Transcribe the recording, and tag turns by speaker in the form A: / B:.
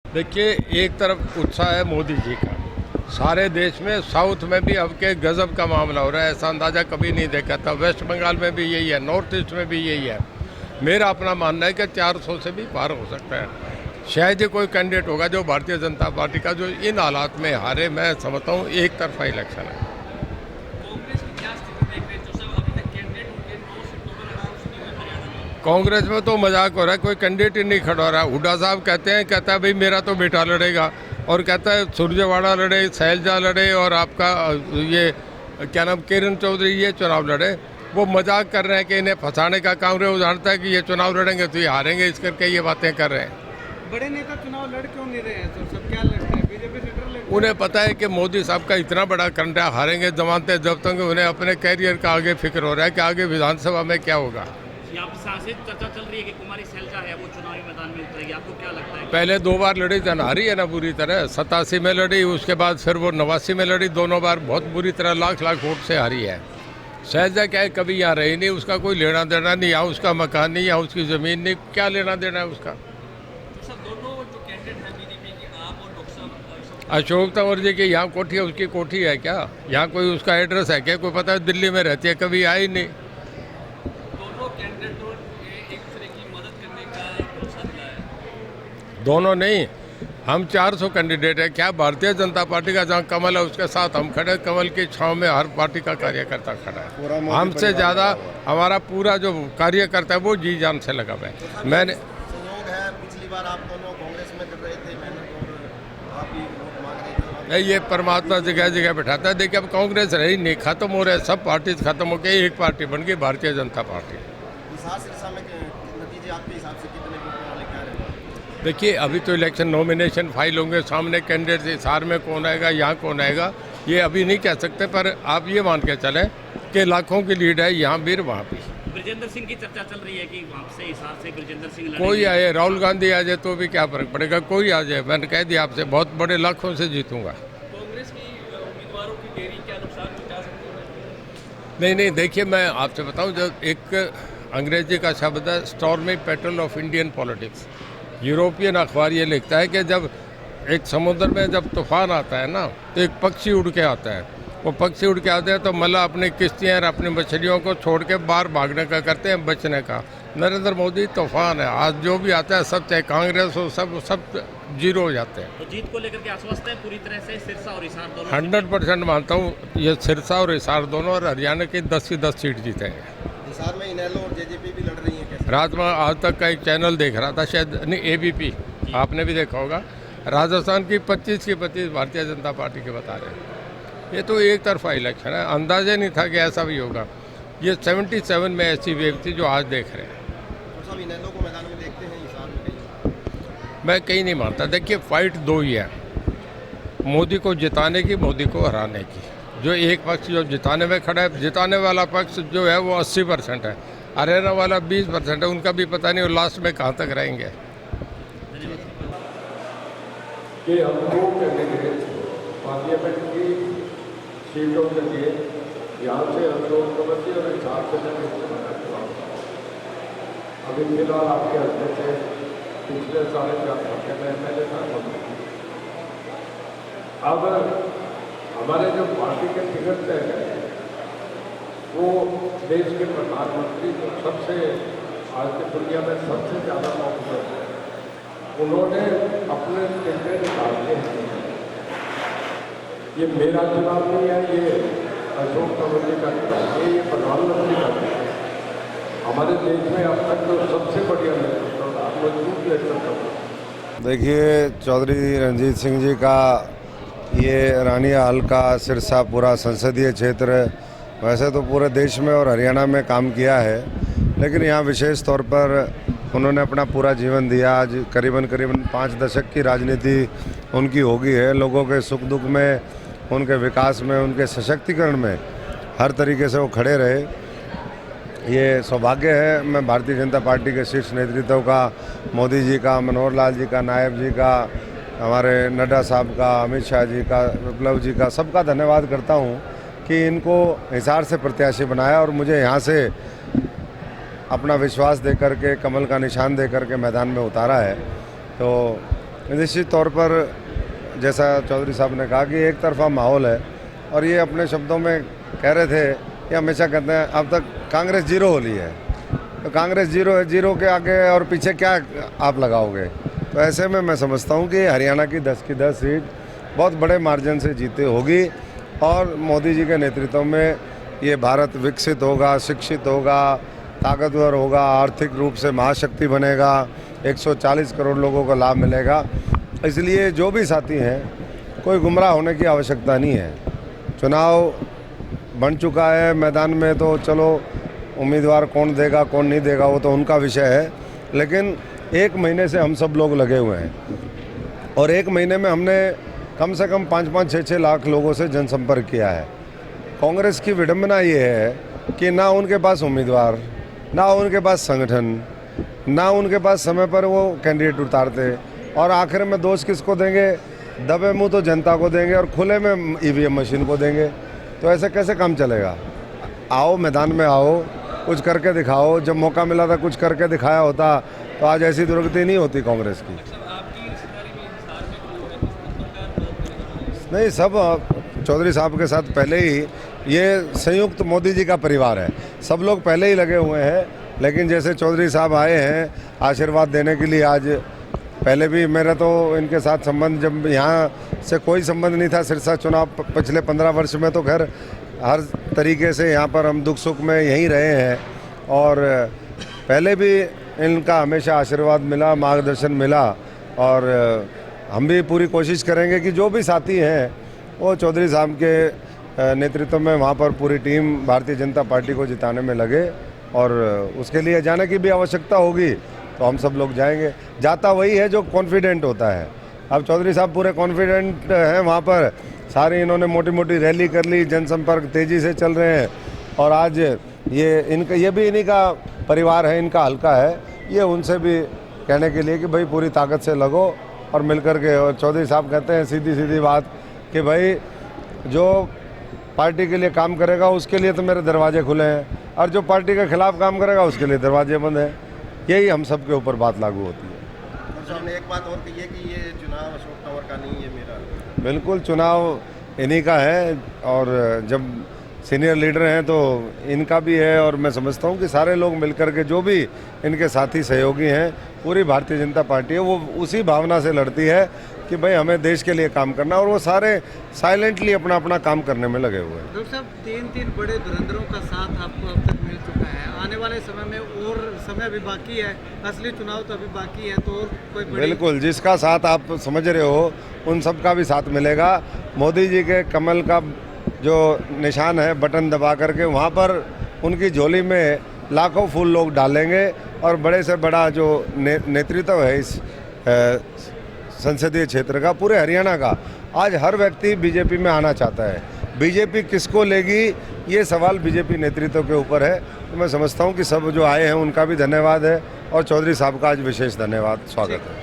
A: देखिए, एक तरफ उत्साह है मोदी जी का, सारे देश में, साउथ में भी अब के गजब का मामला हो रहा है, ऐसा अंदाज़ा कभी नहीं देखा था। वेस्ट बंगाल में भी यही है, नॉर्थ ईस्ट में भी यही है। मेरा अपना मानना है कि 400 से भी पार हो सकता है। शायद ही कोई कैंडिडेट होगा जो भारतीय जनता पार्टी का, जो इन हालात में हारे। मैं समझता हूँ एक तरफा इलेक्शन है।
B: कांग्रेस की क्या स्थिति देख रहे हैं जो सब अभी तक कैंडिडेट उनके 9 सीटों पर अनाउंस नहीं हुए हरियाणा में?
A: कांग्रेस में तो मजाक हो रहा है, कोई कैंडिडेट ही नहीं खड़ा हो रहा है। हुड्डा साहब कहता है भाई मेरा तो बेटा लड़ेगा, और कहता है सुरजेवाड़ा लड़े, शैलजा लड़े, और आपका ये क्या नाम किरण चौधरी ये चुनाव लड़े। वो मजाक कर रहे हैं कि इन्हें फंसाने का काम रहे। वो जानता है कि ये चुनाव लड़ेंगे तो ये हारेंगे, इस करके ये बातें कर रहे हैं।
B: बड़े नेता चुनाव लड़ क्यों नहीं रहे हैं? तो सब क्या लड़ रहे हैं? बीजेपी से डर लग रहा है?
A: उन्हें पता है कि मोदी साहब का इतना बड़ा कंटा हारेंगे जमानते जब तक। उन्हें अपने कैरियर का आगे फिक्र हो रहा है कि आगे विधानसभा में क्या होगा।
C: यहाँ पर सांसद चर्चा चल रही है कि कुमारी शैलजा है वो चुनावी मैदान में उतरेगी, आपको क्या लगता है?
A: पहले 2 बार लड़ी तो हारी है ना बुरी तरह। 87 में लड़ी, उसके बाद फिर वो 89 में लड़ी। दोनों बार बहुत बुरी तरह लाख वोट से हारी है। शैलजा क्या है, कभी यहाँ रही नहीं, उसका कोई लेना देना नहीं, यहाँ उसका मकान नहीं, यहाँ उसकी ज़मीन नहीं, क्या लेना देना है उसका।
B: तो सब दोनों जो कैंडिडेट हैं बीजेपी की, आप और डॉक्टर साहब,
A: अशोक तंवर जी की यहाँ कोठी है, उसकी कोठी है क्या? यहाँ कोई उसका एड्रेस है क्या? कोई पता है दिल्ली में रहती है, कभी आई नहीं।
B: दोनों कैंडिडेटों ने एक दूसरे की मदद करने का भरोसा दिलाया है।
A: दोनों नहीं, हम 400 कैंडिडेट हैं। क्या भारतीय जनता पार्टी का जहाँ कमल है उसके साथ हम खड़े, कमल की छांव में हर पार्टी का कार्यकर्ता खड़ा है। हमसे ज़्यादा हमारा पूरा जो कार्यकर्ता है वो जी जान से लगा हुआ है। मैंने
D: संयोग है, पिछली बार आप दोनों कांग्रेस में कर रहे थे मेहनत, और आप भी वोट मांग रहे थे।
A: ये परमात्मा जगह जगह बैठाता है। देखिए, अब कांग्रेस रही नहीं, खत्म हो रहे सब पार्टी खत्म हो गई, एक पार्टी बन गई भारतीय जनता पार्टी।
D: हिसार सिरसा में नतीजे आपके हिसाब से कितने वोट वाले क्या रहेंगे?
A: देखिए, अभी तो इलेक्शन नॉमिनेशन फाइल होंगे, सामने कैंडिडेट हिसार में कौन आएगा, यहाँ कौन आएगा, ये अभी नहीं कह सकते। पर आप ये मान के चलें कि लाखों की लीड है, यहाँ भी वहाँ भी।
C: ब्रजेंद्र सिंह की चर्चा चल रही है कि वहाँ से हिसार से ब्रजेंद्र सिंह
A: कोई
C: लड़ेंगे।
A: आए, राहुल गांधी आ जाए तो भी क्या फर्क पड़ेगा, कोई आ जाए। मैंने कह दिया आपसे, बहुत बड़े लाखों से जीतूंगा।
B: कांग्रेस की उम्मीदवारों की देरी क्या नुकसान पहुंचा सकती है?
A: नहीं, देखिए, मैं आपसे बताऊं, जब एक अंग्रेजी का शब्द है stormy petrol of Indian politics. European अखबार ये लिखता है कि जब एक समुद्र में जब तूफान आता है ना, तो एक पक्षी उड़ के आता है। वो पक्षी उड़ के आते हैं तो मल्लाह अपनी किश्तियाँ और अपनी मछलियों को छोड़ के बाहर भागने का करते हैं, बचने का। नरेंद्र मोदी तूफान है, आज जो भी आता है सब, चाहे कांग्रेस हो, सब जीरो हो जाते हैं।
C: तो जीत को लेकर के आश्वस्त है पूरी तरह से सिरसा और हिसार दोनों?
A: 100% मानता हूँ ये सिरसा और हिसार दोनों, और हरियाणा की 10 की 10 सीट जीतेंगे।
D: हिसार में इनेलो और जेजेपी भी लड़ रही है, कैसे?
A: रात में आज तक का एक चैनल देख रहा था, शायद नहीं, एबीपी, आपने भी देखा होगा। राजस्थान की 25 की 25 भारतीय जनता पार्टी के बता रहे हैं। ये तो एक तरफा इलेक्शन है, अंदाजा नहीं था कि ऐसा भी होगा। ये 77 में ऐसी वेव थी जो आज देख रहे हैं।
D: तो सब इनेलो को मैदान में देखते हैं हिसार में कहीं?
A: मैं कहीं नहीं मानता। देखिए, फाइट 2 ही है, मोदी को जिताने की, मोदी को हराने की। जो एक पक्ष जो जिताने में खड़ा है, जिताने वाला पक्ष जो है वो 80% है, हरियाणा वाला 20% है। उनका भी पता नहीं वो लास्ट में कहाँ तक रहेंगे। कि हम 2 कैंडिडेट पार्लियामेंट की सीटों के लिए यहाँ से अशोक तंवर जी और हिसार से अभी फिलहाल आपके हस्ते से पिछले 4.5 घंटे में पहले था। अब हमारे जो पार्टी के टिकट तय हैं वो देश के प्रधानमंत्री जो सबसे आज की दुनिया में सबसे ज़्यादा पॉपुलर है, उन्होंने अपने टिकट निकालते हैं। ये मेरा चुनाव नहीं है, ये अशोक तंवर जी का चुनाव है, ये प्रधानमंत्री का चुनाव है। हमारे देश में अब तक तो सबसे बढ़िया नेतृत्व आप मजबूत नेतृत्व।
E: देखिए, चौधरी रणजीत सिंह जी का ये रानिया हल्का सिरसा पूरा संसदीय क्षेत्र वैसे तो पूरे देश में और हरियाणा में काम किया है, लेकिन यहाँ विशेष तौर पर उन्होंने अपना पूरा जीवन दिया। आज करीबन 5 दशक की राजनीति उनकी हो गई है। लोगों के सुख दुख में, उनके विकास में, उनके सशक्तिकरण में हर तरीके से वो खड़े रहे। ये सौभाग्य है मैं भारतीय जनता पार्टी के शीर्ष नेतृत्व का, मोदी जी का, मनोहर लाल जी का, नायब जी का, हमारे नड्डा साहब का, अमित शाह जी का, विप्लव जी का, सबका धन्यवाद करता हूँ कि इनको हिसार से प्रत्याशी बनाया और मुझे यहाँ से अपना विश्वास दे करके, कमल का निशान दे करके मैदान में उतारा है। तो निश्चित तौर पर जैसा चौधरी साहब ने कहा कि एक तरफा माहौल है, और ये अपने शब्दों में कह रहे थे, ये हमेशा कहते हैं अब तक कांग्रेस जीरो हो ली है, तो कांग्रेस जीरो है, जीरो के आगे और पीछे क्या आप लगाओगे। तो ऐसे में मैं समझता हूँ कि हरियाणा की 10 की 10 सीट बहुत बड़े मार्जिन से जीती होगी, और मोदी जी के नेतृत्व में ये भारत विकसित होगा, शिक्षित होगा, ताकतवर होगा, आर्थिक रूप से महाशक्ति बनेगा, 140 करोड़ लोगों को लाभ मिलेगा। इसलिए जो भी साथी हैं, कोई गुमराह होने की आवश्यकता नहीं है। चुनाव बन चुका है मैदान में, तो चलो उम्मीदवार कौन देगा कौन नहीं देगा वो तो उनका विषय है, लेकिन 1 महीने से हम सब लोग लगे हुए हैं, और 1 महीने में हमने कम से कम 5-5, 6-6 लाख लोगों से जनसंपर्क किया है। कांग्रेस की विडंबना ये है कि ना उनके पास उम्मीदवार, ना उनके पास संगठन, ना उनके पास समय पर वो कैंडिडेट उतारते, और आखिर में दोष किसको देंगे? दबे मुंह तो जनता को देंगे और खुले में ईवीएम मशीन को देंगे। तो ऐसे कैसे काम चलेगा? आओ मैदान में आओ, कुछ करके दिखाओ। जब मौका मिला था कुछ करके दिखाया होता तो आज ऐसी दुर्गति नहीं होती कांग्रेस की। नहीं, सब चौधरी साहब के साथ पहले ही, ये संयुक्त मोदी जी का परिवार है, सब लोग पहले ही लगे हुए हैं। लेकिन जैसे चौधरी साहब आए हैं आशीर्वाद देने के लिए, आज पहले भी मेरा तो इनके साथ संबंध, जब यहाँ से कोई संबंध नहीं था, सिरसा चुनाव पिछले 15 वर्ष में तो खैर हर तरीके से यहाँ पर हम दुख सुख में यहीं रहे हैं, और पहले भी इनका हमेशा आशीर्वाद मिला, मार्गदर्शन मिला, और हम भी पूरी कोशिश करेंगे कि जो भी साथी हैं वो चौधरी साहब के नेतृत्व में वहाँ पर पूरी टीम भारतीय जनता पार्टी को जिताने में लगे, और उसके लिए जाने की भी आवश्यकता होगी तो हम सब लोग जाएंगे। जाता वही है जो कॉन्फिडेंट होता है। अब चौधरी साहब पूरे कॉन्फिडेंट हैं वहाँ पर, सारी इन्होंने मोटी मोटी रैली कर ली, जनसंपर्क तेज़ी से चल रहे हैं, और आज ये भी इन्हीं का परिवार है, इनका हल्का है, ये उनसे भी कहने के लिए कि भाई पूरी ताकत से लगो और मिलकर के। और चौधरी साहब कहते हैं सीधी सीधी बात कि भाई जो पार्टी के लिए काम करेगा उसके लिए तो मेरे दरवाजे खुले हैं, और जो पार्टी के खिलाफ काम करेगा उसके लिए दरवाजे बंद हैं। यही हम सब के ऊपर बात लागू होती है।
D: और साहब ने एक बात और कही है कि ये चुनाव अशोक तंवर का नहीं है मेरा।
E: बिल्कुल, चुनाव इन्हीं का है, और जब सीनियर लीडर हैं तो इनका भी है, और मैं समझता हूँ कि सारे लोग मिलकर के, जो भी इनके साथी सहयोगी हैं, पूरी भारतीय जनता पार्टी है, वो उसी भावना से लड़ती है कि भाई हमें देश के लिए काम करना, और वो सारे साइलेंटली अपना अपना काम करने में लगे हुए हैं।
F: डॉक्टर साहब, 3 बड़े धुरंधरों का साथ आपको अब तक मिल चुका है, आने वाले समय में और समय अभी बाकी है, असली चुनाव तो अभी बाकी है, तो और कोई
E: बिल्कुल, जिसका साथ आप समझ रहे हो उन सब का भी साथ मिलेगा। मोदी जी के कमल का जो निशान है, बटन दबा करके वहाँ पर उनकी झोली में लाखों फूल लोग डालेंगे, और बड़े से बड़ा जो नेतृत्व है इस संसदीय क्षेत्र का, पूरे हरियाणा का, आज हर व्यक्ति बीजेपी में आना चाहता है। बीजेपी किसको लेगी, ये सवाल बीजेपी नेतृत्व के ऊपर है। तो मैं समझता हूँ कि सब जो आए हैं उनका भी धन्यवाद है, और चौधरी साहब का आज विशेष धन्यवाद, स्वागत है।